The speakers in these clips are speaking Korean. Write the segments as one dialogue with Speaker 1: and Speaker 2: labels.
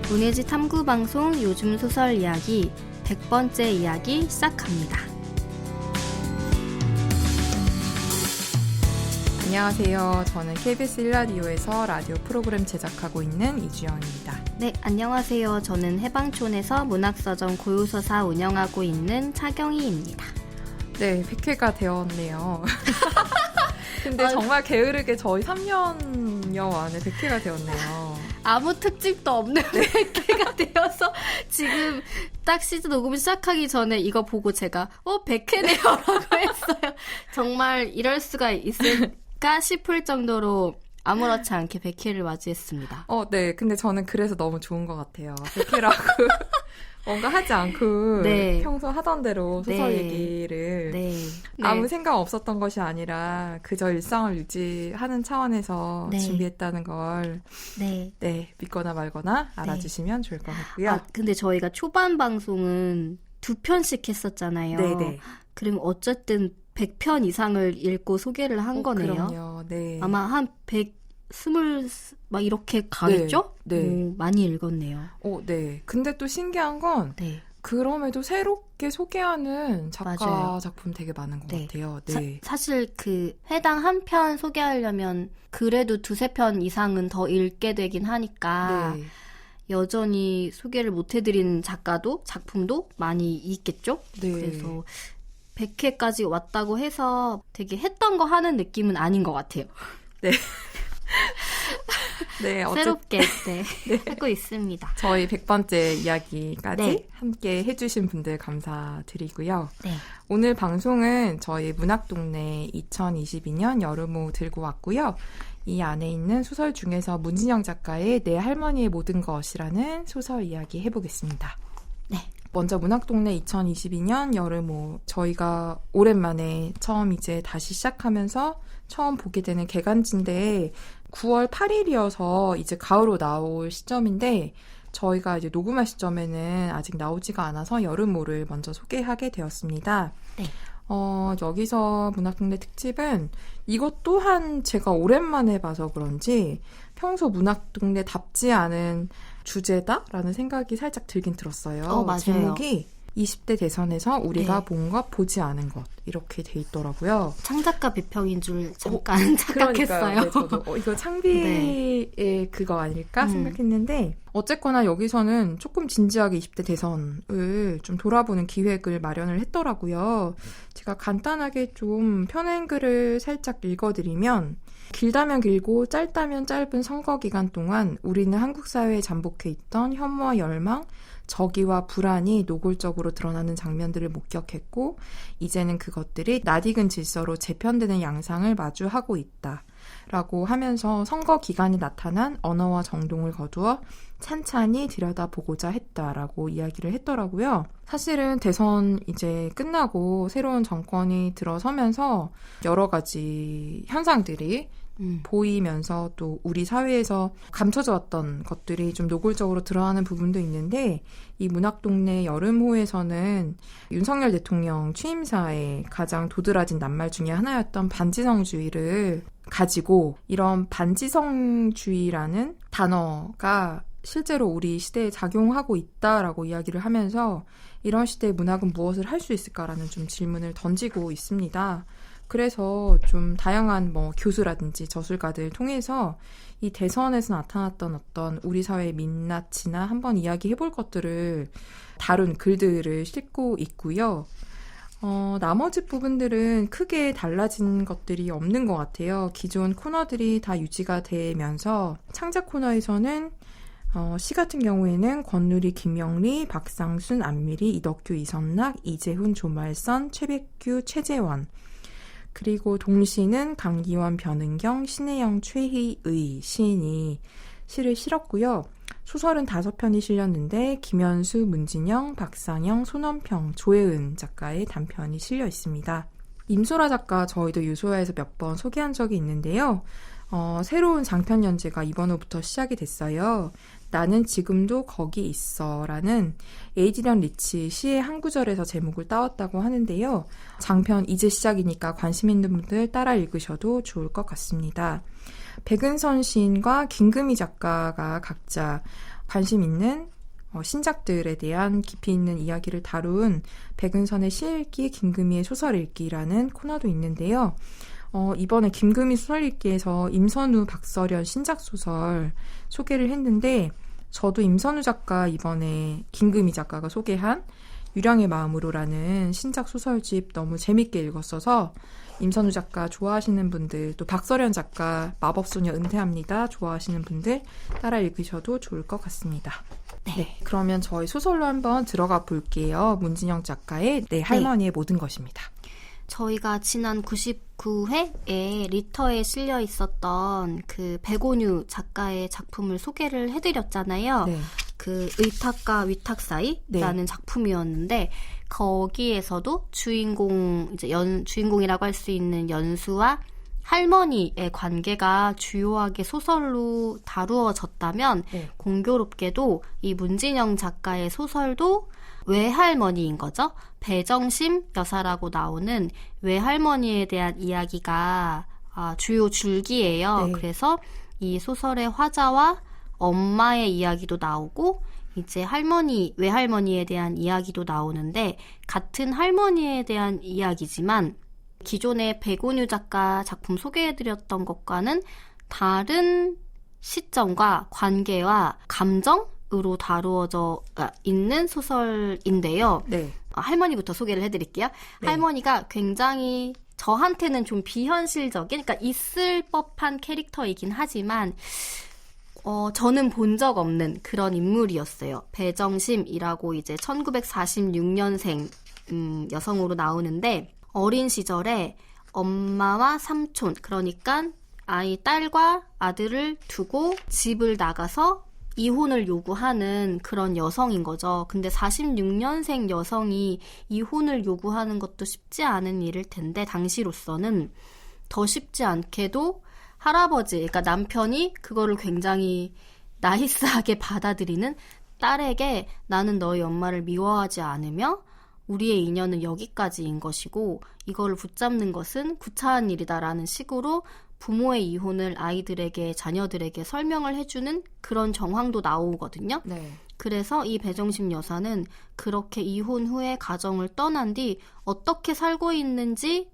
Speaker 1: 문예지 탐구방송 요즘 소설 이야기 100번째 이야기 시작합니다.
Speaker 2: 안녕하세요. 저는 KBS 1라디오에서 라디오 프로그램 제작하고 있는 이주영입니다.
Speaker 1: 네, 안녕하세요. 저는 해방촌에서 문학서점 고유서사 운영하고 있는 차경희입니다.
Speaker 2: 네, 100회가 되었네요. 근데 정말 게으르게 저희 3년여 만에 100회가 되었네요.
Speaker 1: 아무 특집도 없는 100회가 되어서 지금 딱 시즌 녹음 시작하기 전에 이거 보고 제가 100회네요 라고 했어요. 정말 이럴 수가 있을까 싶을 정도로 아무렇지 않게 100회를 맞이했습니다.
Speaker 2: 네. 근데 저는 그래서 너무 좋은 것 같아요. 100회라고 뭔가 하지 않고
Speaker 1: 네.
Speaker 2: 평소 하던 대로 소설
Speaker 1: 네.
Speaker 2: 얘기를
Speaker 1: 네.
Speaker 2: 아무 생각 없었던 것이 아니라 그저 일상을 유지하는 차원에서
Speaker 1: 네.
Speaker 2: 준비했다는 걸
Speaker 1: 네.
Speaker 2: 믿거나 말거나 알아주시면 좋을 것 같고요.
Speaker 1: 근데 저희가 초반 방송은 2편씩 했었잖아요.
Speaker 2: 네네.
Speaker 1: 그럼 어쨌든 100편 이상을 읽고 소개를 한 거네요.
Speaker 2: 그럼요. 네.
Speaker 1: 아마 한 120, 막 이렇게 가겠죠?
Speaker 2: 네.
Speaker 1: 많이 읽었네요.
Speaker 2: 네. 근데 또 신기한 건
Speaker 1: 네.
Speaker 2: 그럼에도 새롭게 소개하는
Speaker 1: 맞아요.
Speaker 2: 작품 되게 많은 것
Speaker 1: 네.
Speaker 2: 같아요. 네.
Speaker 1: 사실 그 해당 한 편 소개하려면 그래도 2-3편 이상은 더 읽게 되긴 하니까
Speaker 2: 네.
Speaker 1: 여전히 소개를 못 해드린 작품도 많이 있겠죠?
Speaker 2: 네.
Speaker 1: 그래서 100회까지 왔다고 해서 되게 했던 거 하는 느낌은 아닌 것 같아요.
Speaker 2: 네. 네.
Speaker 1: 새롭게 하고 있습니다.
Speaker 2: 저희 100번째 이야기까지
Speaker 1: 네.
Speaker 2: 함께 해주신 분들 감사드리고요.
Speaker 1: 네.
Speaker 2: 오늘 방송은 저희 문학동네 2022년 여름호 들고 왔고요. 이 안에 있는 소설 중에서 문진영 작가의 내 할머니의 모든 것이라는 소설 이야기 해보겠습니다.
Speaker 1: 네.
Speaker 2: 먼저 문학동네 2022년 여름호, 저희가 오랜만에 처음 이제 다시 시작하면서 처음 보게 되는 개간지인데 9월 8일이어서 이제 가을로 나올 시점인데 저희가 이제 녹음할 시점에는 아직 나오지가 않아서 여름호를 먼저 소개하게 되었습니다.
Speaker 1: 네.
Speaker 2: 여기서 문학동네 특집은 이것 또한 제가 오랜만에 봐서 그런지 평소 문학동네답지 않은 주제다라는 생각이 살짝 들긴 들었어요.
Speaker 1: 맞아요.
Speaker 2: 제목이 20대 대선에서 우리가
Speaker 1: 네.
Speaker 2: 본 것, 보지 않은 것 이렇게 돼 있더라고요.
Speaker 1: 창작가 비평인 줄 잠깐 착각했어요.
Speaker 2: 네, 저도 이거 창비의 그거 아닐까 생각했는데 어쨌거나 여기서는 조금 진지하게 20대 대선을 좀 돌아보는 기획을 마련을 했더라고요. 제가 간단하게 좀 편행글을 살짝 읽어드리면 길다면 길고 짧다면 짧은 선거 기간 동안 우리는 한국 사회에 잠복해 있던 혐오와 열망, 적의와 불안이 노골적으로 드러나는 장면들을 목격했고 이제는 그것들이 낯익은 질서로 재편되는 양상을 마주하고 있다. 라고 하면서 선거 기간에 나타난 언어와 정동을 거두어 찬찬히 들여다보고자 했다라고 이야기를 했더라고요. 사실은 대선 이제 끝나고 새로운 정권이 들어서면서 여러 가지 현상들이 보이면서 또 우리 사회에서 감춰져 왔던 것들이 좀 노골적으로 드러나는 부분도 있는데 이 문학동네 여름호에서는 윤석열 대통령 취임사에 가장 도드라진 낱말 중에 하나였던 반지성주의를 가지고 이런 반지성주의라는 단어가 실제로 우리 시대에 작용하고 있다라고 이야기를 하면서 이런 시대의 문학은 무엇을 할 수 있을까라는 좀 질문을 던지고 있습니다. 그래서 좀 다양한 교수라든지 저술가들 통해서 이 대선에서 나타났던 어떤 우리 사회의 민낯이나 한번 이야기해볼 것들을 다룬 글들을 싣고 있고요. 나머지 부분들은 크게 달라진 것들이 없는 것 같아요. 기존 코너들이 다 유지가 되면서 창작 코너에서는 시 같은 경우에는 권누리, 김영리, 박상순, 안미리, 이덕규, 이선락, 이재훈, 조말선, 최백규, 최재원 그리고 동시는 강기원, 변은경, 신혜영, 최희의 시인이 시를 실었고요. 소설은 5편이 실렸는데 김현수, 문진영, 박상영, 손원평, 조혜은 작가의 단편이 실려 있습니다. 임소라 작가 저희도 유소야에서 몇 번 소개한 적이 있는데요. 새로운 장편 연재가 이번 호부터 시작이 됐어요. 나는 지금도 거기 있어 라는 에이디런 리치 시의 한 구절에서 제목을 따왔다고 하는데요. 장편 이제 시작이니까 관심 있는 분들 따라 읽으셔도 좋을 것 같습니다. 백은선 시인과 김금희 작가가 각자 관심 있는 신작들에 대한 깊이 있는 이야기를 다룬 백은선의 시읽기, 김금희의 소설읽기라는 코너도 있는데요. 이번에 김금희 소설읽기에서 임선우, 박서련 신작 소설 소개를 했는데 저도 임선우 작가 이번에 김금희 작가가 소개한 유량의 마음으로라는 신작 소설집 너무 재밌게 읽었어서 임선우 작가 좋아하시는 분들, 또 박서련 작가 마법소녀 은퇴합니다 좋아하시는 분들 따라 읽으셔도 좋을 것 같습니다. 네, 그러면 저희 소설로 한번 들어가 볼게요. 문진영 작가의 내 할머니의 모든 것입니다.
Speaker 1: 저희가 지난 99회에 리터에 실려 있었던 그 백온유 작가의 작품을 소개를 해드렸잖아요.
Speaker 2: 네.
Speaker 1: 그 의탁과 위탁 사이라는 작품이었는데 거기에서도 주인공이라고 할 수 있는 연수와 할머니의 관계가 주요하게 소설로 다루어졌다면 공교롭게도 이 문진영 작가의 소설도 외할머니인 거죠. 배정심 여사라고 나오는 외할머니에 대한 이야기가 주요 줄기예요. 그래서 이 소설의 화자와 엄마의 이야기도 나오고 이제 외할머니에 대한 이야기도 나오는데 같은 할머니에 대한 이야기지만 기존의 백온유 작가 작품 소개해드렸던 것과는 다른 시점과 관계와 감정으로 다루어져 있는 소설인데요. 네. 할머니부터 소개를 해드릴게요. 네. 할머니가 굉장히 저한테는 좀 비현실적인, 그러니까 있을 법한 캐릭터이긴 하지만 저는 본 적 없는 그런 인물이었어요. 배정심이라고 이제 1946년생 여성으로 나오는데 어린 시절에 엄마와 삼촌, 그러니까 딸과 아들을 두고 집을 나가서 이혼을 요구하는 그런 여성인 거죠. 근데 46년생 여성이 이혼을 요구하는 것도 쉽지 않은 일일 텐데 당시로서는 더 쉽지 않게도 할아버지, 그러니까 남편이 그거를 굉장히 나이스하게 받아들이는 딸에게 나는 너희 엄마를 미워하지 않으며 우리의 인연은 여기까지인 것이고 이거를 붙잡는 것은 구차한 일이다라는 식으로 부모의 이혼을 아이들에게, 자녀들에게 설명을 해주는 그런 정황도 나오거든요. 네. 그래서 이 배정심 여사는 그렇게 이혼 후에 가정을 떠난 뒤 어떻게 살고 있는지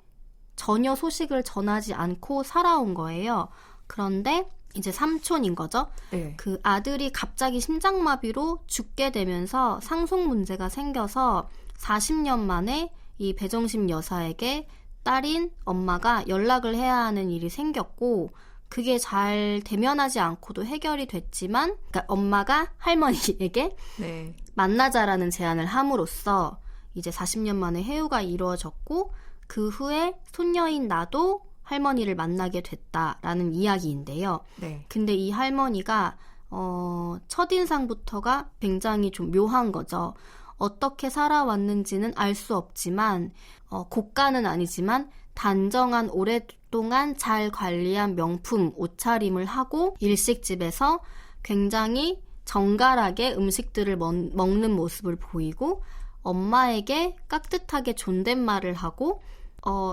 Speaker 1: 전혀 소식을 전하지 않고 살아온 거예요. 그런데 이제 삼촌인 거죠. 네. 그 아들이 갑자기 심장마비로 죽게 되면서 상속 문제가 생겨서 40년 만에 이 배정심 여사에게 딸인 엄마가 연락을 해야 하는 일이 생겼고 그게 잘 대면하지 않고도 해결이 됐지만 그러니까 엄마가 할머니에게 만나자라는 제안을 함으로써 이제 40년 만에 해유가 이루어졌고 그 후에 손녀인 나도 할머니를 만나게 됐다라는 이야기인데요. 네. 근데 이 할머니가 첫인상부터가 굉장히 좀 묘한 거죠. 어떻게 살아왔는지는 알 수 없지만 고가는 아니지만 단정한 오랫동안 잘 관리한 명품 옷차림을 하고 일식집에서 굉장히 정갈하게 음식들을 먹는 모습을 보이고 엄마에게 깍듯하게 존댓말을 하고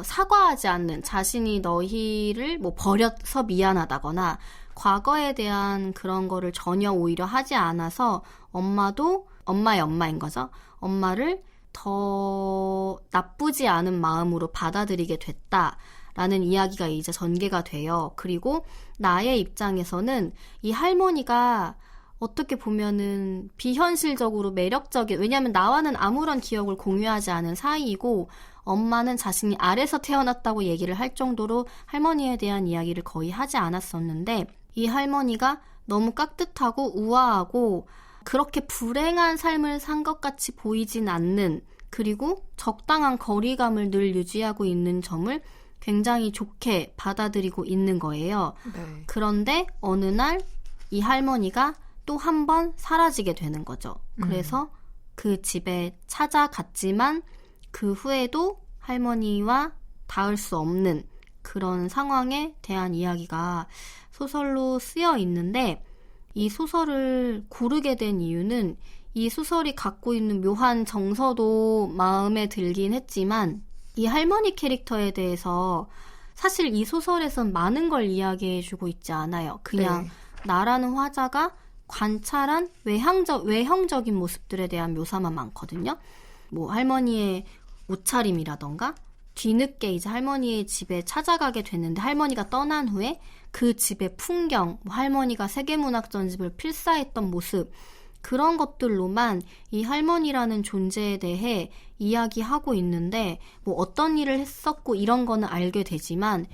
Speaker 1: 사과하지 않는 자신이 너희를 뭐 버려서 미안하다거나 과거에 대한 그런 거를 전혀 오히려 하지 않아서 엄마도 엄마의 엄마인 거죠. 엄마를 더 나쁘지 않은 마음으로 받아들이게 됐다라는 이야기가 이제 전개가 돼요. 그리고 나의 입장에서는 이 할머니가 어떻게 보면은 비현실적으로 매력적인, 왜냐하면 나와는 아무런 기억을 공유하지 않은 사이이고 엄마는 자신이 알에서 태어났다고 얘기를 할 정도로 할머니에 대한 이야기를 거의 하지 않았었는데 이 할머니가 너무 깍듯하고 우아하고 그렇게 불행한 삶을 산 것 같이 보이진 않는, 그리고 적당한 거리감을 늘 유지하고 있는 점을 굉장히 좋게 받아들이고 있는 거예요. 네. 그런데 어느 날 이 할머니가 또 한 번 사라지게 되는 거죠. 그래서 그 집에 찾아갔지만 그 후에도 할머니와 닿을 수 없는 그런 상황에 대한 이야기가 소설로 쓰여 있는데 이 소설을 고르게 된 이유는 이 소설이 갖고 있는 묘한 정서도 마음에 들긴 했지만 이 할머니 캐릭터에 대해서 사실 이 소설에선 많은 걸 이야기해주고 있지 않아요. 그냥 나라는 화자가 관찰한 외형적인 모습들에 대한 묘사만 많거든요. 뭐 할머니의 옷차림이라던가 뒤늦게 이제 할머니의 집에 찾아가게 됐는데 할머니가 떠난 후에 그 집의 풍경, 뭐 할머니가 세계문학 전집을 필사했던 모습, 그런 것들로만 이 할머니라는 존재에 대해 이야기하고 있는데 뭐 어떤 일을 했었고 이런 거는 알게 되지만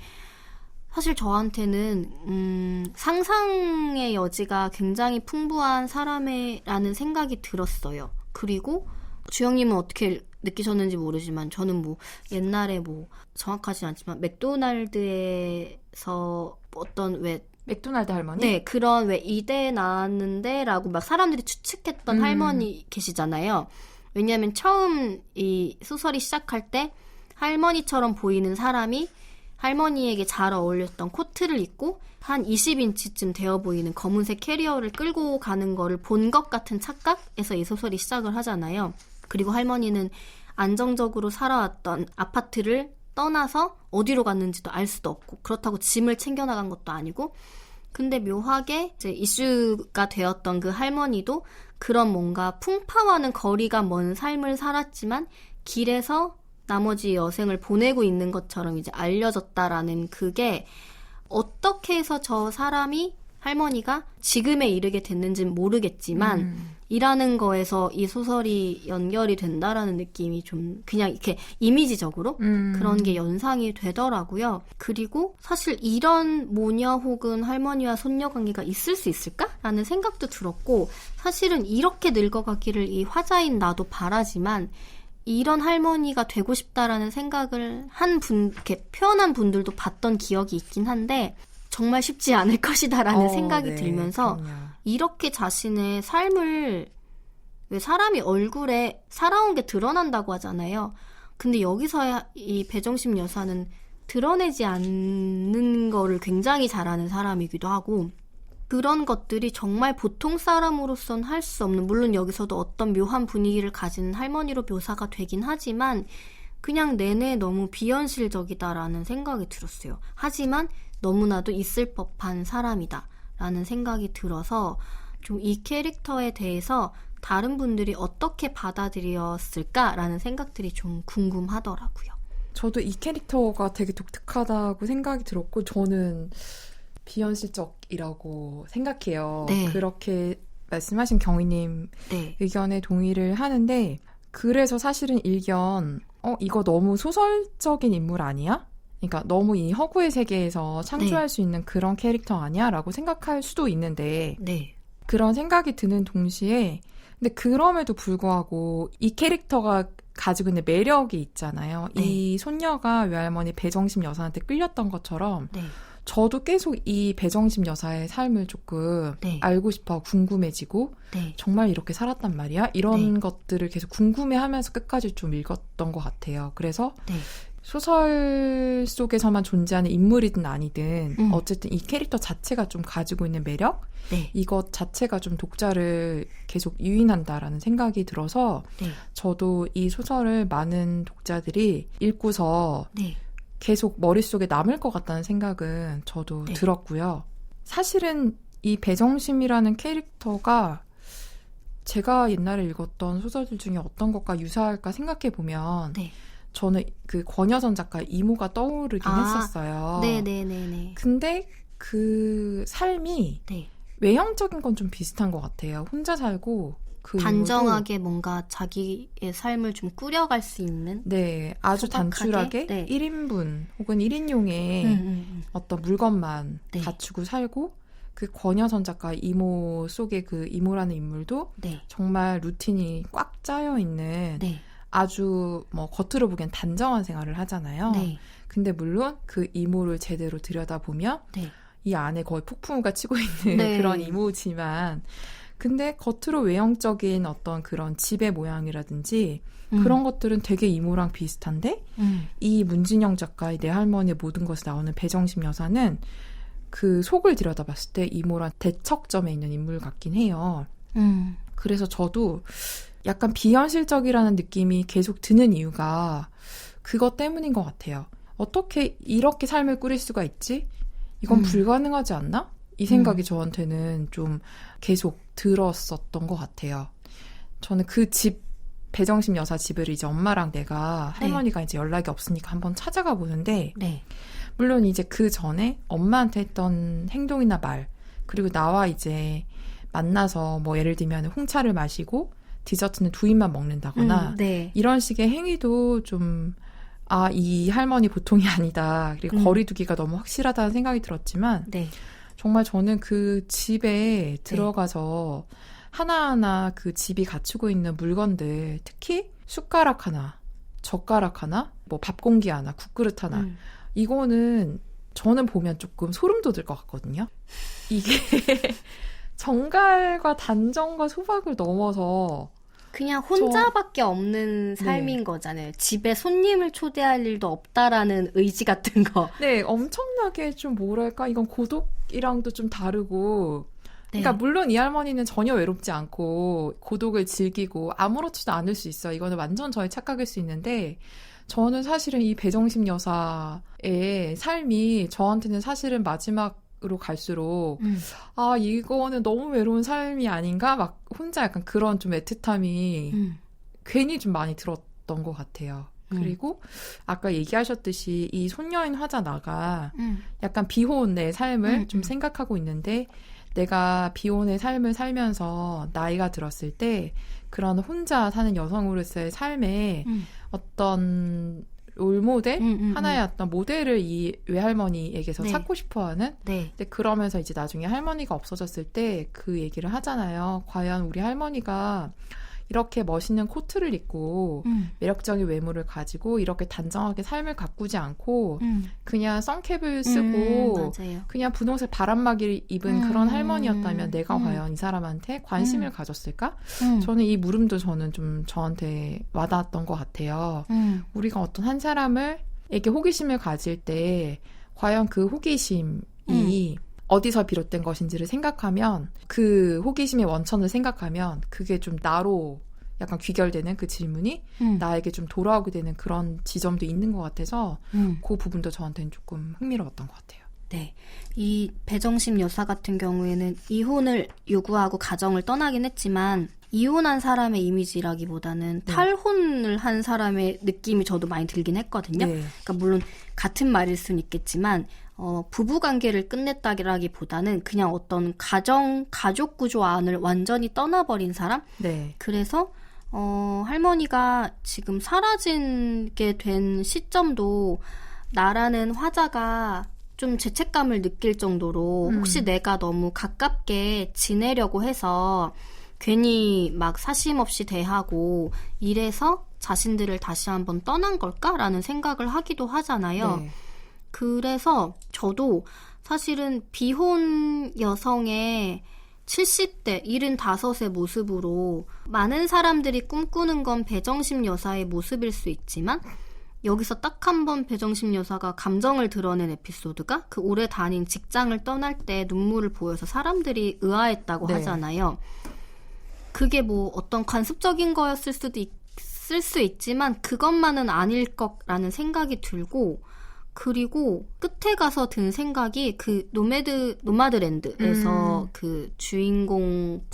Speaker 1: 사실 저한테는 상상의 여지가 굉장히 풍부한 사람이라는 생각이 들었어요. 그리고 주영님은 어떻게 느끼셨는지 모르지만 저는 뭐 옛날에 뭐 정확하진 않지만 맥도날드에서 어떤 왜
Speaker 2: 맥도날드 할머니?
Speaker 1: 네, 그런 왜 이대 나왔는데 라고 막 사람들이 추측했던 할머니 계시잖아요. 왜냐하면 처음 이 소설이 시작할 때 할머니처럼 보이는 사람이 할머니에게 잘 어울렸던 코트를 입고 한 20인치쯤 되어 보이는 검은색 캐리어를 끌고 가는 거를 본 것 같은 착각에서 이 소설이 시작을 하잖아요. 그리고 할머니는 안정적으로 살아왔던 아파트를 떠나서 어디로 갔는지도 알 수도 없고 그렇다고 짐을 챙겨나간 것도 아니고 근데 묘하게 이제 이슈가 되었던 그 할머니도 그런 뭔가 풍파와는 거리가 먼 삶을 살았지만 길에서 나머지 여생을 보내고 있는 것처럼 이제 알려졌다라는 그게 어떻게 해서 저 사람이 할머니가 지금에 이르게 됐는지는 모르겠지만 이라는 거에서 이 소설이 연결이 된다라는 느낌이 좀 그냥 이렇게 이미지적으로 그런 게 연상이 되더라고요. 그리고 사실 이런 모녀 혹은 할머니와 손녀 관계가 있을 수 있을까라는 생각도 들었고 사실은 이렇게 늙어가기를 이 화자인 나도 바라지만 이런 할머니가 되고 싶다라는 생각을 이렇게 표현한 분들도 봤던 기억이 있긴 한데 정말 쉽지 않을 것이다라는 생각이 들면서
Speaker 2: 그럼요.
Speaker 1: 이렇게 자신의 삶을 왜 사람이 얼굴에 살아온 게 드러난다고 하잖아요. 근데 여기서 이 배정심 여사는 드러내지 않는 거를 굉장히 잘하는 사람이기도 하고 그런 것들이 정말 보통 사람으로선 할 수 없는 물론 여기서도 어떤 묘한 분위기를 가진 할머니로 묘사가 되긴 하지만 그냥 내내 너무 비현실적이다라는 생각이 들었어요. 하지만 너무나도 있을 법한 사람이다 라는 생각이 들어서 좀 이 캐릭터에 대해서 다른 분들이 어떻게 받아들였을까라는 생각들이 좀 궁금하더라고요.
Speaker 2: 저도 이 캐릭터가 되게 독특하다고 생각이 들었고 저는 비현실적이라고 생각해요.
Speaker 1: 네.
Speaker 2: 그렇게 말씀하신 경희님
Speaker 1: 네.
Speaker 2: 의견에 동의를 하는데 그래서 사실은 일견 이거 너무 소설적인 인물 아니야? 그러니까 너무 이 허구의 세계에서 창조할 수 있는 그런 캐릭터 아니야? 라고 생각할 수도 있는데
Speaker 1: 네.
Speaker 2: 그런 생각이 드는 동시에 근데 그럼에도 불구하고 이 캐릭터가 가지고 있는 매력이 있잖아요.
Speaker 1: 네.
Speaker 2: 이 손녀가 외할머니 배정심 여사한테 끌렸던 것처럼
Speaker 1: 네.
Speaker 2: 저도 계속 이 배정심 여사의 삶을 조금
Speaker 1: 네.
Speaker 2: 알고 싶어 궁금해지고
Speaker 1: 네.
Speaker 2: 정말 이렇게 살았단 말이야? 이런
Speaker 1: 네.
Speaker 2: 것들을 계속 궁금해하면서 끝까지 좀 읽었던 것 같아요. 그래서
Speaker 1: 네.
Speaker 2: 소설 속에서만 존재하는 인물이든 아니든 어쨌든 이 캐릭터 자체가 좀 가지고 있는 매력?
Speaker 1: 네.
Speaker 2: 이것 자체가 좀 독자를 계속 유인한다라는 생각이 들어서
Speaker 1: 네.
Speaker 2: 저도 이 소설을 많은 독자들이 읽고서
Speaker 1: 네.
Speaker 2: 계속 머릿속에 남을 것 같다는 생각은 저도
Speaker 1: 네.
Speaker 2: 들었고요. 사실은 이 배정심이라는 캐릭터가 제가 옛날에 읽었던 소설들 중에 어떤 것과 유사할까 생각해보면
Speaker 1: 네.
Speaker 2: 저는 그 권여선 작가의 이모가 떠오르긴 했었어요.
Speaker 1: 네네네네.
Speaker 2: 근데 그 삶이
Speaker 1: 네.
Speaker 2: 외형적인 건 좀 비슷한 것 같아요. 혼자 살고 그
Speaker 1: 단정하게 뭔가 자기의 삶을 좀 꾸려갈 수 있는
Speaker 2: 네, 아주
Speaker 1: 소박하게?
Speaker 2: 단출하게
Speaker 1: 네.
Speaker 2: 1인분 혹은 1인용의 어떤 물건만
Speaker 1: 네.
Speaker 2: 갖추고 살고 그 권여선 작가의 이모 속의 그 이모라는 인물도
Speaker 1: 네.
Speaker 2: 정말 루틴이 꽉 짜여 있는
Speaker 1: 네.
Speaker 2: 아주 뭐 겉으로 보기엔 단정한 생활을 하잖아요.
Speaker 1: 네.
Speaker 2: 근데 물론 그 이모를 제대로 들여다보면
Speaker 1: 네.
Speaker 2: 이 안에 거의 폭풍우가 치고 있는
Speaker 1: 네.
Speaker 2: 그런 이모지만 근데 겉으로 외형적인 어떤 그런 집의 모양이라든지 그런 것들은 되게 이모랑 비슷한데 이 문진영 작가의 내 할머니의 모든 것에 나오는 배정심 여사는 그 속을 들여다봤을 때 이모랑 대척점에 있는 인물 같긴 해요. 그래서 저도 약간 비현실적이라는 느낌이 계속 드는 이유가 그것 때문인 것 같아요. 어떻게 이렇게 삶을 꾸릴 수가 있지? 이건 불가능하지 않나? 이 생각이 저한테는 좀 계속 들었었던 것 같아요. 저는 그 집, 배정심 여사 집을 이제 엄마랑 내가 할머니가 이제 연락이 없으니까 한번 찾아가 보는데,
Speaker 1: 네.
Speaker 2: 물론 이제 그 전에 엄마한테 했던 행동이나 말, 그리고 나와 이제 만나서 뭐 예를 들면 홍차를 마시고 디저트는 2입만 먹는다거나
Speaker 1: 네.
Speaker 2: 이런 식의 행위도 좀 이 할머니 보통이 아니다. 그리고 거리두기가 너무 확실하다는 생각이 들었지만
Speaker 1: 네.
Speaker 2: 정말 저는 그 집에 들어가서 하나하나 그 집이 갖추고 있는 물건들, 특히 숟가락 하나, 젓가락 하나, 뭐 밥공기 하나, 국그릇 하나, 이거는 저는 보면 조금 소름 돋을 것 같거든요. 이게 정갈과 단정과 소박을 넘어서
Speaker 1: 그냥 혼자밖에 없는 삶인 거잖아요. 집에 손님을 초대할 일도 없다라는 의지 같은 거.
Speaker 2: 네, 엄청나게 좀 뭐랄까, 이건 고독이랑도 좀 다르고, 그러니까 물론 이 할머니는 전혀 외롭지 않고 고독을 즐기고 아무렇지도 않을 수 있어요. 이거는 완전 저의 착각일 수 있는데, 저는 사실은 이 배정심 여사의 삶이 저한테는 사실은 마지막으로 갈수록 이거는 너무 외로운 삶이 아닌가? 막 혼자 약간 그런 좀 애틋함이 괜히 좀 많이 들었던 것 같아요. 그리고 아까 얘기하셨듯이 이 손녀인 화자나가 약간 비혼의 삶을 좀 생각하고 있는데, 내가 비혼의 삶을 살면서 나이가 들었을 때 그런 혼자 사는 여성으로서의 삶에 어떤 롤모델? 하나의 어떤 모델을 이 외할머니에게서 찾고 싶어하는? 근데 그러면서 이제 나중에 할머니가 없어졌을 때 그 얘기를 하잖아요. 과연 우리 할머니가 이렇게 멋있는 코트를 입고 매력적인 외모를 가지고 이렇게 단정하게 삶을 가꾸지 않고 그냥 선캡을 쓰고 그냥 분홍색 바람막이를 입은 그런 할머니였다면 내가 과연 이 사람한테 관심을 가졌을까? 저는 이 물음도 저는 좀 저한테 와닿았던 것 같아요. 우리가 어떤 한 사람에게 호기심을 가질 때 과연 그 호기심이 어디서 비롯된 것인지를 생각하면, 그 호기심의 원천을 생각하면 그게 좀 나로 약간 귀결되는 그 질문이 나에게 좀 돌아오게 되는 그런 지점도 있는 것 같아서 그 부분도 저한테는 조금 흥미로웠던 것 같아요.
Speaker 1: 네. 이 배정심 여사 같은 경우에는 이혼을 요구하고 가정을 떠나긴 했지만 이혼한 사람의 이미지라기보다는 탈혼을 한 사람의 느낌이 저도 많이 들긴 했거든요. 그러니까 물론 같은 말일 수는 있겠지만 부부관계를 끝냈다기보다는 그냥 어떤 가족 구조 안을 완전히 떠나버린 사람? 그래서 할머니가 지금 사라지게 된 시점도 나라는 화자가 좀 죄책감을 느낄 정도로 혹시 내가 너무 가깝게 지내려고 해서 괜히 막 사심 없이 대하고 이래서 자신들을 다시 한번 떠난 걸까라는 생각을 하기도 하잖아요. 그래서 저도 사실은 비혼 여성의 70대, 75의 모습으로 많은 사람들이 꿈꾸는 건 배정심 여사의 모습일 수 있지만 여기서 딱 한 번 배정심 여사가 감정을 드러낸 에피소드가 그 오래 다닌 직장을 떠날 때 눈물을 보여서 사람들이 의아했다고 하잖아요. 그게 뭐 어떤 관습적인 거였을 수 있지만 그것만은 아닐 거라는 생각이 들고, 그리고 끝에 가서 든 생각이 그 노마드랜드에서 그 주인공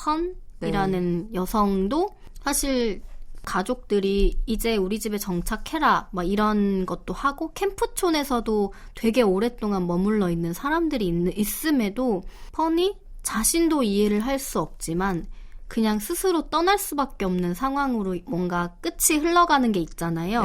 Speaker 1: 펀이라는 여성도 사실 가족들이 이제 우리 집에 정착해라 막 이런 것도 하고 캠프촌에서도 되게 오랫동안 머물러 있는 사람들이 있음에도 펀이 자신도 이해를 할 수 없지만 그냥 스스로 떠날 수밖에 없는 상황으로 뭔가 끝이 흘러가는 게 있잖아요.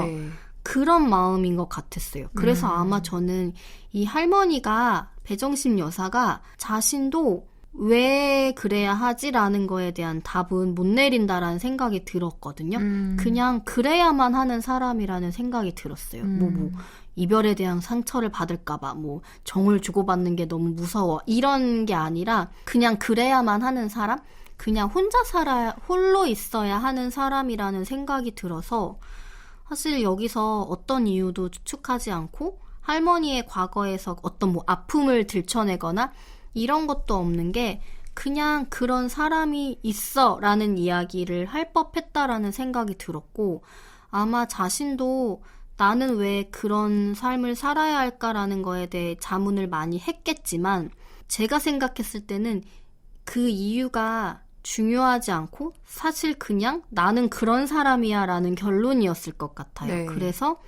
Speaker 1: 그런 마음인 것 같았어요. 그래서 아마 저는 이 할머니가, 배정심 여사가 자신도 왜 그래야 하지라는 거에 대한 답은 못 내린다라는 생각이 들었거든요. 그냥 그래야만 하는 사람이라는 생각이 들었어요. 뭐 이별에 대한 상처를 받을까봐 뭐 정을 주고받는 게 너무 무서워 이런 게 아니라 그냥 그래야만 하는 사람? 그냥 홀로 있어야 하는 사람이라는 생각이 들어서 사실 여기서 어떤 이유도 추측하지 않고 할머니의 과거에서 어떤 뭐 아픔을 들춰내거나 이런 것도 없는 게 그냥 그런 사람이 있어 라는 이야기를 할 법했다라는 생각이 들었고, 아마 자신도 나는 왜 그런 삶을 살아야 할까라는 거에 대해 자문을 많이 했겠지만 제가 생각했을 때는 그 이유가 중요하지 않고 사실 그냥 나는 그런 사람이야 라는 결론이었을 것 같아요.
Speaker 2: 네.
Speaker 1: 그래서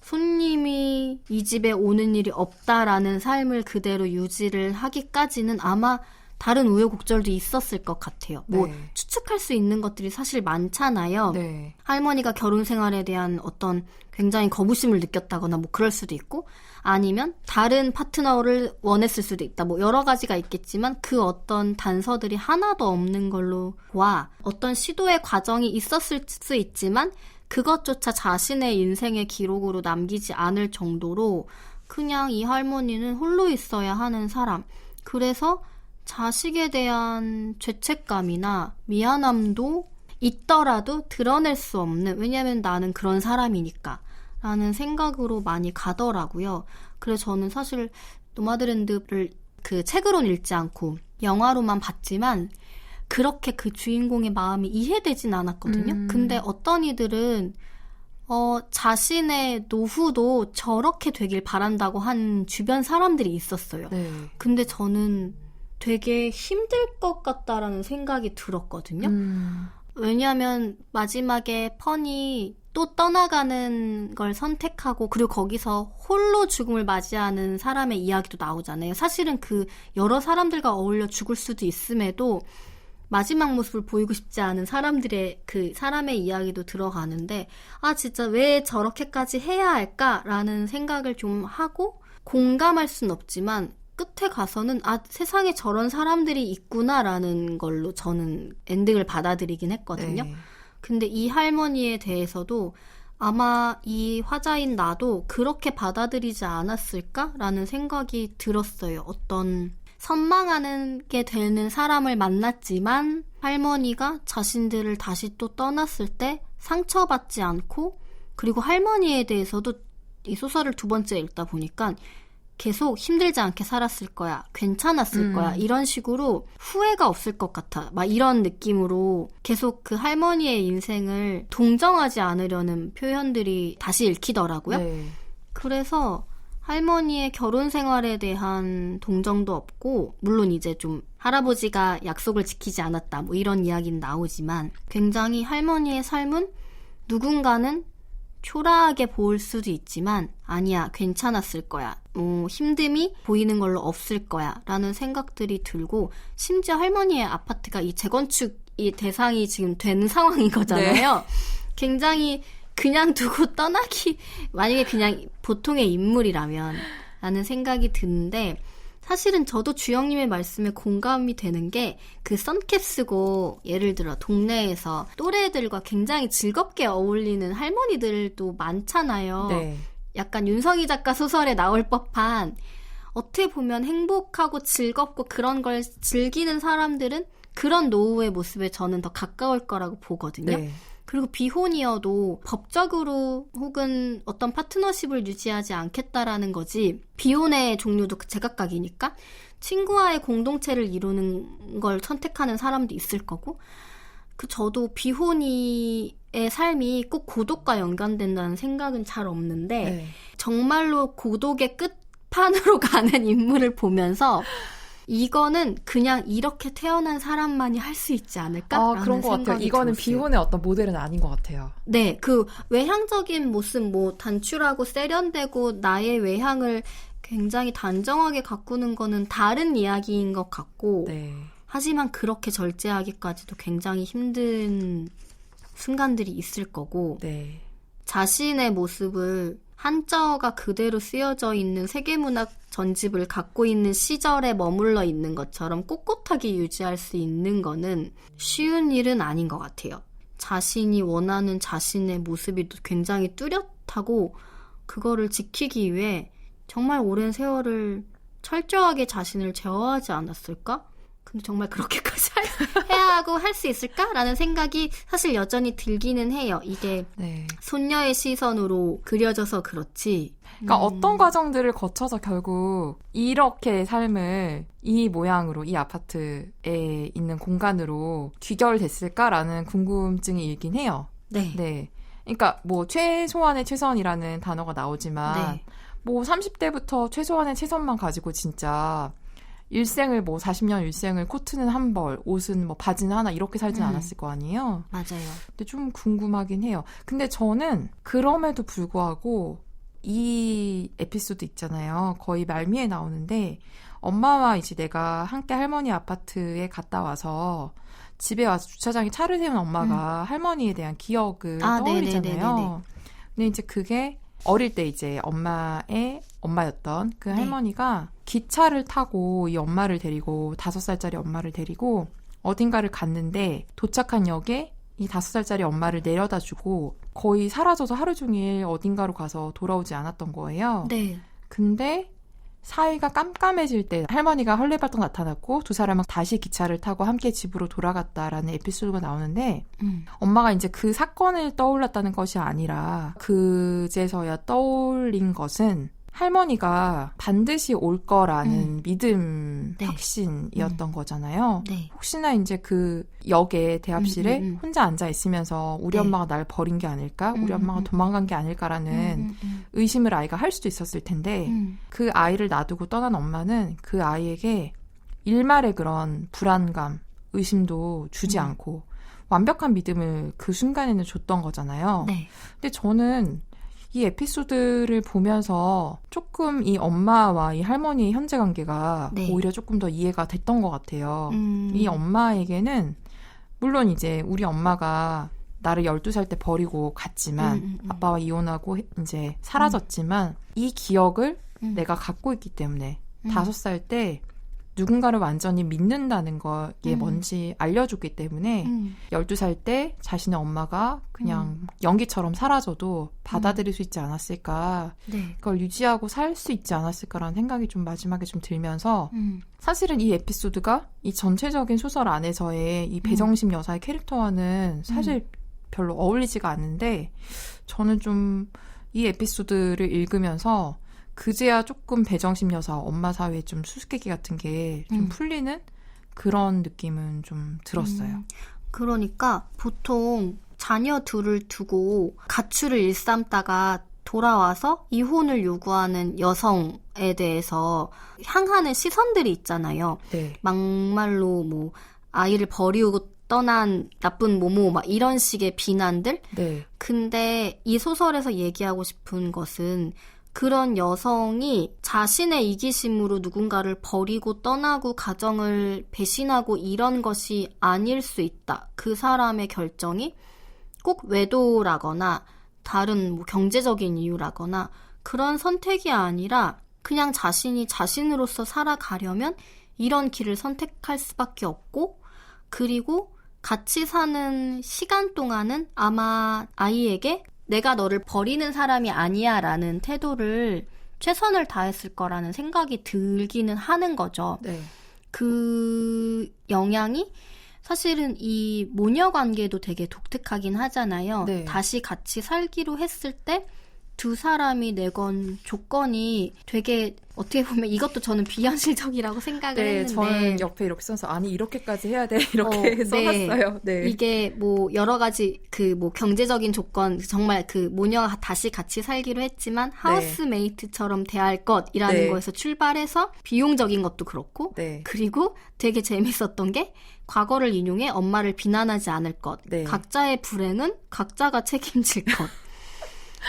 Speaker 1: 손님이 이 집에 오는 일이 없다라는 삶을 그대로 유지를 하기까지는 아마 다른 우여곡절도 있었을 것 같아요. 뭐
Speaker 2: 네.
Speaker 1: 추측할 수 있는 것들이 사실 많잖아요.
Speaker 2: 네.
Speaker 1: 할머니가 결혼 생활에 대한 어떤 굉장히 거부심을 느꼈다거나 뭐 그럴 수도 있고 아니면 다른 파트너를 원했을 수도 있다. 뭐 여러 가지가 있겠지만 그 어떤 단서들이 하나도 없는 걸로 와 어떤 시도의 과정이 있었을 수 있지만 그것조차 자신의 인생의 기록으로 남기지 않을 정도로 그냥 이 할머니는 홀로 있어야 하는 사람. 그래서 자식에 대한 죄책감이나 미안함도 있더라도 드러낼 수 없는, 왜냐면 나는 그런 사람이니까 라는 생각으로 많이 가더라고요. 그래서 저는 사실 노마드랜드를 그 책으로는 읽지 않고 영화로만 봤지만 그렇게 그 주인공의 마음이 이해되진 않았거든요. 근데 어떤 이들은 자신의 노후도 저렇게 되길 바란다고 한 주변 사람들이 있었어요.
Speaker 2: 네.
Speaker 1: 근데 저는 되게 힘들 것 같다라는 생각이 들었거든요. 왜냐하면 마지막에 펀이 또 떠나가는 걸 선택하고 그리고 거기서 홀로 죽음을 맞이하는 사람의 이야기도 나오잖아요. 사실은 그 여러 사람들과 어울려 죽을 수도 있음에도 마지막 모습을 보이고 싶지 않은 사람들의 그 사람의 이야기도 들어가는데 아 진짜 왜 저렇게까지 해야 할까라는 생각을 좀 하고 공감할 순 없지만 끝에 가서는 아 세상에 저런 사람들이 있구나라는 걸로 저는 엔딩을 받아들이긴 했거든요.
Speaker 2: 네.
Speaker 1: 근데 이 할머니에 대해서도 아마 이 화자인 나도 그렇게 받아들이지 않았을까라는 생각이 들었어요. 어떤 선망하게 되는 사람을 만났지만 할머니가 자신들을 다시 또 떠났을 때 상처받지 않고 그리고 할머니에 대해서도 이 소설을 두 번째 읽다 보니까 계속 힘들지 않게 살았을 거야. 괜찮았을 거야. 이런 식으로 후회가 없을 것 같아. 막 이런 느낌으로 계속 그 할머니의 인생을 동정하지 않으려는 표현들이 다시 읽히더라고요.
Speaker 2: 네.
Speaker 1: 그래서 할머니의 결혼 생활에 대한 동정도 없고 물론 이제 좀 할아버지가 약속을 지키지 않았다 뭐 이런 이야기는 나오지만 굉장히 할머니의 삶은 누군가는 초라하게 보일 수도 있지만 아니야 괜찮았을 거야 힘듦이 보이는 걸로 없을 거야 라는 생각들이 들고 심지어 할머니의 아파트가 이 재건축이 대상이 지금 된 상황인 거잖아요. 네. 굉장히 그냥 두고 떠나기 만약에 그냥 보통의 인물이라면 라는 생각이 드는데 사실은 저도 주영님의 말씀에 공감이 되는 게 그 선캡 쓰고 예를 들어 동네에서 또래들과 굉장히 즐겁게 어울리는 할머니들도 많잖아요.
Speaker 2: 네.
Speaker 1: 약간 윤성희 작가 소설에 나올 법한 어떻게 보면 행복하고 즐겁고 그런 걸 즐기는 사람들은 그런 노후의 모습에 저는 더 가까울 거라고 보거든요.
Speaker 2: 네.
Speaker 1: 그리고 비혼이어도 법적으로 혹은 어떤 파트너십을 유지하지 않겠다라는 거지 비혼의 종류도 제각각이니까 친구와의 공동체를 이루는 걸 선택하는 사람도 있을 거고 저도 비혼이의 삶이 꼭 고독과 연관된다는 생각은 잘 없는데
Speaker 2: 네.
Speaker 1: 정말로 고독의 끝판으로 가는 인물을 보면서 이거는 그냥 이렇게 태어난 사람만이 할 수 있지 않을까?
Speaker 2: 그런 것 같아요. 이거는
Speaker 1: 들었어요.
Speaker 2: 비혼의 어떤 모델은 아닌 것 같아요.
Speaker 1: 네, 그 외향적인 모습, 뭐 단출하고 세련되고 나의 외향을 굉장히 단정하게 가꾸는 거는 다른 이야기인 것 같고,
Speaker 2: 네.
Speaker 1: 하지만 그렇게 절제하기까지도 굉장히 힘든 순간들이 있을 거고,
Speaker 2: 네.
Speaker 1: 자신의 모습을 한자어가 그대로 쓰여져 있는 세계문학 전집을 갖고 있는 시절에 머물러 있는 것처럼 꼿꼿하게 유지할 수 있는 거는 쉬운 일은 아닌 것 같아요. 자신이 원하는 자신의 모습이 굉장히 뚜렷하고 그거를 지키기 위해 정말 오랜 세월을 철저하게 자신을 제어하지 않았을까? 근데 정말 그렇게까지 해야 하고 할 수 있을까라는 생각이 사실 여전히 들기는 해요. 이게
Speaker 2: 네.
Speaker 1: 손녀의 시선으로 그려져서 그렇지.
Speaker 2: 그러니까 어떤 과정들을 거쳐서 결국 이렇게 삶을 이 모양으로 이 아파트에 있는 공간으로 귀결됐을까라는 궁금증이 일긴 해요.
Speaker 1: 네.
Speaker 2: 네. 그러니까 뭐 최소한의 최선이라는 단어가 나오지만
Speaker 1: 네.
Speaker 2: 뭐 30대부터 최소한의 최선만 가지고 진짜 일생을 뭐 40년 일생을 코트는 한 벌, 옷은 뭐 바지는 하나 이렇게 살진 않았을 거 아니에요.
Speaker 1: 맞아요.
Speaker 2: 근데 좀 궁금하긴 해요. 근데 저는 그럼에도 불구하고 이 에피소드 있잖아요. 거의 말미에 나오는데 엄마와 이제 내가 함께 할머니 아파트에 갔다 와서 집에 와서 주차장에 차를 세운 엄마가 할머니에 대한 기억을 떠올리잖아요.
Speaker 1: 네네네네네.
Speaker 2: 근데 이제 그게 어릴 때 이제 엄마였던 그 할머니가 기차를 타고 이 엄마를 데리고 5살짜리 엄마를 데리고 어딘가를 갔는데 도착한 역에 이 5살짜리 엄마를 내려다 주고 거의 사라져서 하루 종일 어딘가로 가서 돌아오지 않았던 거예요.
Speaker 1: 네.
Speaker 2: 근데 사이가 깜깜해질 때 할머니가 헐레벌떡 나타났고 두 사람은 다시 기차를 타고 함께 집으로 돌아갔다라는 에피소드가 나오는데 엄마가 이제 그 사건을 떠올랐다는 것이 아니라 그제서야 떠올린 것은 할머니가 반드시 올 거라는 믿음,
Speaker 1: 네.
Speaker 2: 확신이었던 거잖아요.
Speaker 1: 네.
Speaker 2: 혹시나 이제 그 역에 대합실에 혼자 앉아 있으면서 우리
Speaker 1: 네.
Speaker 2: 엄마가 날 버린 게 아닐까? 우리 엄마가 도망간 게 아닐까라는 의심을 아이가 할 수도 있었을 텐데 그 아이를 놔두고 떠난 엄마는 그 아이에게 일말의 그런 불안감, 의심도 주지 않고 완벽한 믿음을 그 순간에는 줬던 거잖아요.
Speaker 1: 네.
Speaker 2: 근데 저는 이 에피소드를 보면서 조금 이 엄마와 이 할머니의 현재 관계가
Speaker 1: 네.
Speaker 2: 오히려 조금 더 이해가 됐던 것 같아요. 이 엄마에게는 물론 이제 우리 엄마가 나를 12살 때 버리고 갔지만 아빠와 이혼하고 이제 사라졌지만 이 기억을 내가 갖고 있기 때문에 5살 때 누군가를 완전히 믿는다는 거에 뭔지 알려줬기 때문에 12살 때 자신의 엄마가 그냥 연기처럼 사라져도 받아들일 수 있지 않았을까.
Speaker 1: 네.
Speaker 2: 그걸 유지하고 살 수 있지 않았을까라는 생각이 좀 마지막에 좀 들면서 사실은 이 에피소드가 이 전체적인 소설 안에서의 이 배정심 여사의 캐릭터와는 사실 별로 어울리지가 않는데 저는 좀 이 에피소드를 읽으면서 그제야 조금 배정심 여사 엄마 사회에 좀 수수께끼 같은 게 좀 풀리는 그런 느낌은 좀 들었어요.
Speaker 1: 그러니까 보통 자녀 둘을 두고 가출을 일삼다가 돌아와서 이혼을 요구하는 여성에 대해서 향하는 시선들이 있잖아요.
Speaker 2: 네.
Speaker 1: 막말로 뭐 아이를 버리고 떠난 나쁜 모모 막 이런 식의 비난들.
Speaker 2: 네.
Speaker 1: 근데 이 소설에서 얘기하고 싶은 것은 그런 여성이 자신의 이기심으로 누군가를 버리고 떠나고 가정을 배신하고 이런 것이 아닐 수 있다. 그 사람의 결정이 꼭 외도라거나 다른 뭐 경제적인 이유라거나 그런 선택이 아니라 그냥 자신이 자신으로서 살아가려면 이런 길을 선택할 수밖에 없고 그리고 같이 사는 시간 동안은 아마 아이에게 내가 너를 버리는 사람이 아니야 라는 태도를 최선을 다했을 거라는 생각이 들기는 하는 거죠.
Speaker 2: 네.
Speaker 1: 그 영향이 사실은 이 모녀 관계도 되게 독특하긴 하잖아요.
Speaker 2: 네.
Speaker 1: 다시 같이 살기로 했을 때 두 사람이 내건 조건이 되게 어떻게 보면 이것도 저는 비현실적이라고 생각을
Speaker 2: 네,
Speaker 1: 했는데
Speaker 2: 저는 옆에 이렇게 써서 아니 이렇게까지 해야 돼 이렇게 써봤어요. 네.
Speaker 1: 이게 뭐 여러 가지 그 뭐 경제적인 조건 정말 그 모녀가 다시 같이 살기로 했지만 하우스메이트처럼 대할 것이라는
Speaker 2: 네.
Speaker 1: 거에서 출발해서 비용적인 것도 그렇고
Speaker 2: 네.
Speaker 1: 그리고 되게 재밌었던 게 과거를 인용해 엄마를 비난하지 않을 것
Speaker 2: 네.
Speaker 1: 각자의 불행은 각자가 책임질 것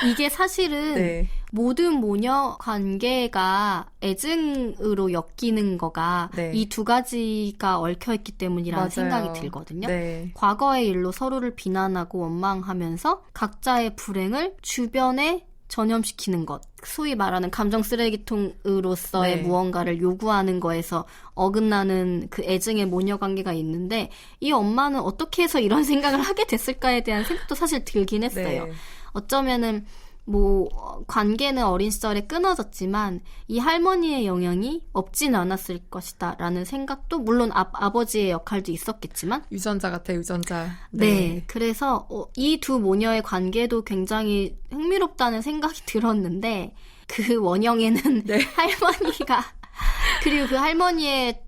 Speaker 1: 이게 사실은
Speaker 2: 네.
Speaker 1: 모든 모녀 관계가 애증으로 엮이는 거가
Speaker 2: 네.
Speaker 1: 이 두 가지가 얽혀있기 때문이라는
Speaker 2: 맞아요.
Speaker 1: 생각이 들거든요.
Speaker 2: 네.
Speaker 1: 과거의 일로 서로를 비난하고 원망하면서 각자의 불행을 주변에 전염시키는 것. 소위 말하는 감정 쓰레기통으로서의
Speaker 2: 네.
Speaker 1: 무언가를 요구하는 거에서 어긋나는 그 애증의 모녀 관계가 있는데 이 엄마는 어떻게 해서 이런 생각을 하게 됐을까에 대한 생각도 사실 들긴 했어요.
Speaker 2: 네.
Speaker 1: 어쩌면은 뭐 관계는 어린 시절에 끊어졌지만 이 할머니의 영향이 없진 않았을 것이다 라는 생각도 물론 아버지의 역할도 있었겠지만
Speaker 2: 유전자 같아 유전자.
Speaker 1: 네, 그래서 이 두 모녀의 관계도 굉장히 흥미롭다는 생각이 들었는데 그 원형에는
Speaker 2: 네.
Speaker 1: 할머니가 그리고 그 할머니의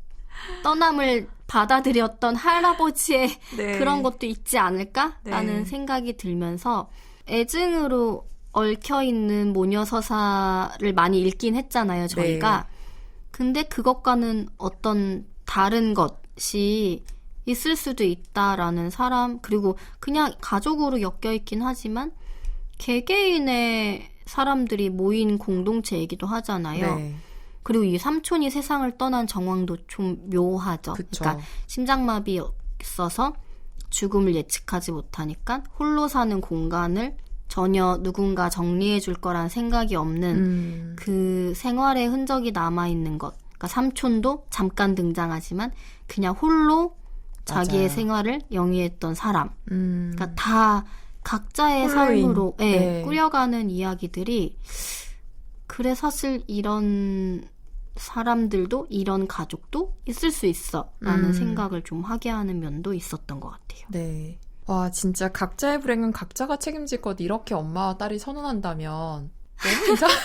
Speaker 1: 떠남을 받아들였던 할아버지의
Speaker 2: 네.
Speaker 1: 그런 것도 있지 않을까라는
Speaker 2: 네.
Speaker 1: 생각이 들면서 애증으로 얽혀있는 모녀 서사를 많이 읽긴 했잖아요, 저희가.
Speaker 2: 네.
Speaker 1: 근데 그것과는 어떤 다른 것이 있을 수도 있다라는 사람, 그리고 그냥 가족으로 엮여있긴 하지만 개개인의 사람들이 모인 공동체이기도 하잖아요.
Speaker 2: 네.
Speaker 1: 그리고 이 삼촌이 세상을 떠난 정황도 좀 묘하죠.
Speaker 2: 그쵸.
Speaker 1: 그러니까 심장마비 있어서 죽음을 예측하지 못하니까 홀로 사는 공간을 전혀 누군가 정리해 줄 거란 생각이 없는 그 생활의 흔적이 남아있는 것. 그러니까 삼촌도 잠깐 등장하지만 그냥 홀로 자기의
Speaker 2: 맞아요.
Speaker 1: 생활을 영위했던 사람. 그러니까 다 각자의
Speaker 2: 홀로인.
Speaker 1: 삶으로
Speaker 2: 네.
Speaker 1: 꾸려가는 이야기들이, 그래 사실 이런 사람들도 이런 가족도 있을 수 있어 라는 생각을 좀 하게 하는 면도 있었던 것 같아요.
Speaker 2: 네. 와, 진짜 각자의 불행은 각자가 책임질 것, 이렇게 엄마와 딸이 선언한다면 너무 이상할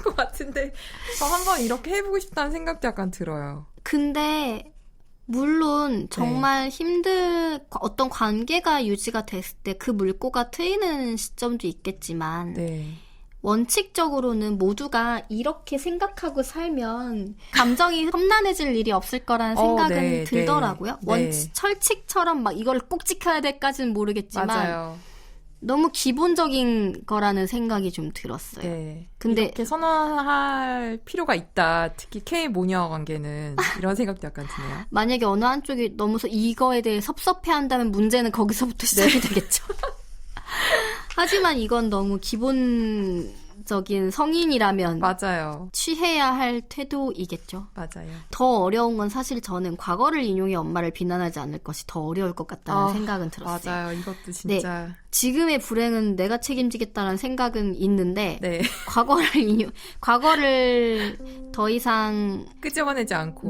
Speaker 2: 것 같은데 저 한번 이렇게 해보고 싶다는 생각도 약간 들어요.
Speaker 1: 근데 물론 정말 어떤 관계가 유지가 됐을 때 그 물꼬가 트이는 시점도 있겠지만
Speaker 2: 네.
Speaker 1: 원칙적으로는 모두가 이렇게 생각하고 살면 감정이 험난해질 일이 없을 거라는 생각은
Speaker 2: 네,
Speaker 1: 들더라고요.
Speaker 2: 네.
Speaker 1: 철칙처럼 막 이걸 꼭 지켜야 될까지는 모르겠지만
Speaker 2: 맞아요.
Speaker 1: 너무 기본적인 거라는 생각이 좀 들었어요.
Speaker 2: 네.
Speaker 1: 근데
Speaker 2: 이렇게 선언할 필요가 있다. 특히 K 모녀 관계는 이런 생각도 약간 드네요.
Speaker 1: 만약에 어느 한쪽이 너무 이거에 대해 섭섭해한다면 문제는 거기서부터 시작이 되겠죠. 하지만 이건 너무 기본적인 성인이라면
Speaker 2: 맞아요.
Speaker 1: 취해야 할 태도이겠죠.
Speaker 2: 맞아요.
Speaker 1: 더 어려운 건 사실 저는 과거를 인용해 엄마를 비난하지 않을 것이 더 어려울 것 같다는 생각은 들었어요.
Speaker 2: 맞아요. 이것도 진짜.
Speaker 1: 지금의 불행은 내가 책임지겠다는 생각은 있는데
Speaker 2: 네.
Speaker 1: 과거를 더 이상
Speaker 2: 끄집어내지 않고.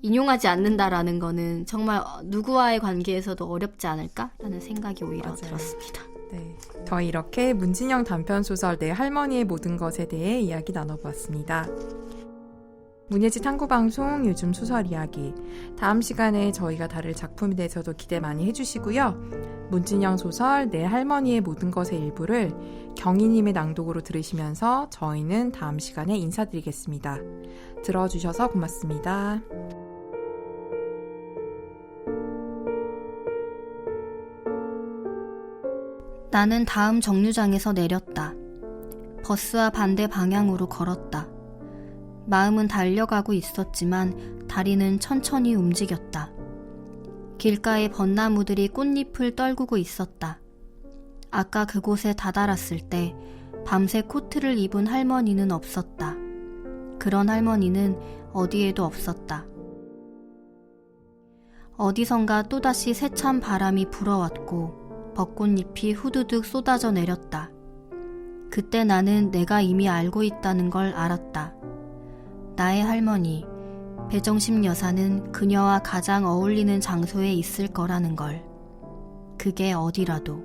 Speaker 1: 인용하지 않는다라는 거는 정말 누구와의 관계에서도 어렵지 않을까라는 생각이 오히려
Speaker 2: 맞아요.
Speaker 1: 들었습니다.
Speaker 2: 네. 저희 이렇게 문진영 단편소설 내 할머니의 모든 것에 대해 이야기 나눠보았습니다. 문예지 탐구방송 요즘 소설 이야기. 다음 시간에 저희가 다룰 작품에 대해서도 기대 많이 해주시고요. 문진영 소설 내 할머니의 모든 것의 일부를 경희님의 낭독으로 들으시면서 저희는 다음 시간에 인사드리겠습니다. 들어주셔서 고맙습니다.
Speaker 1: 나는 다음 정류장에서 내렸다. 버스와 반대 방향으로 걸었다. 마음은 달려가고 있었지만 다리는 천천히 움직였다. 길가의 벚나무들이 꽃잎을 떨구고 있었다. 아까 그곳에 다다랐을 때 밤새 코트를 입은 할머니는 없었다. 그런 할머니는 어디에도 없었다. 어디선가 또다시 세찬 바람이 불어왔고 벚꽃잎이 후두둑 쏟아져 내렸다. 그때 나는 내가 이미 알고 있다는 걸 알았다. 나의 할머니, 배정심 여사는 그녀와 가장 어울리는 장소에 있을 거라는 걸. 그게 어디라도.